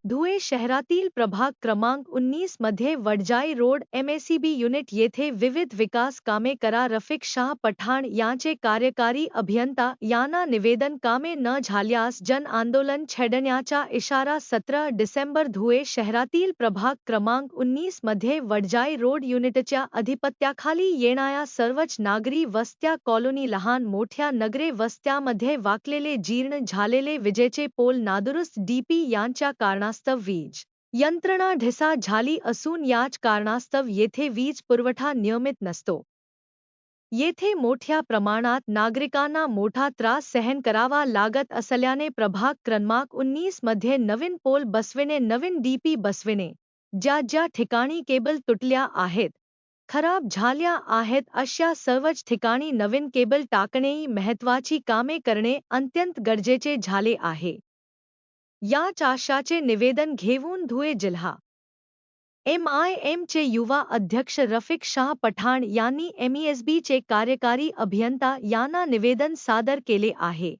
धुळे शहरातील प्रभाग क्रमांक 19 मध्ये वडजाई रोड एमएसईबी युनिट येथे विविध विकास कामे करा. रफिक शाह पठाण यांचे कार्यकारी अभियंता यांना निवेदन कामे न झाल्यास जन आंदोलन छेडण्याचा इशारा. 17 डिसेंबर. धुळे शहरातील प्रभाग क्रमांक 19 मध्ये वडजाई रोड युनिटच्या अधिपत्याखाली येणाऱ्या सर्वच नागरी वस्त्या कॉलनी लहान मोठ्या नगरे वस्त्यामध्ये वाकलेले जीर्ण झालेले विजेचे पोल नादुरुस्त डीपी यांच्या कारणास्तव वीज यंत्रणा ढिसा झाली असून याच कारणास्तव येथे वीज पुरवठा नियमित नसतो. येथे मोठ्या प्रमाणात नागरिकांना मोठा त्रास सहन करावा लागत असल्याने प्रभाग क्रमांक 19 मध्ये नवीन पोल बसविणे, नवीन डीपी बसविणे, ज्या ठिकाणी केबल तुटल्या आहेत, खराब झाल्या आहेत अशा सर्वच ठिकाणी नवीन केबल टाकणे ही महत्त्वाची कामे करणे अत्यंत गरजेचे झाले आहे. याच आशयाचे निवेदन घेऊन धुळे जिल्हा MIMचे युवा अध्यक्ष रफिक शाह पठाण यांनी MESBचे कार्यकारी अभियंता यांना निवेदन सादर केले आहे.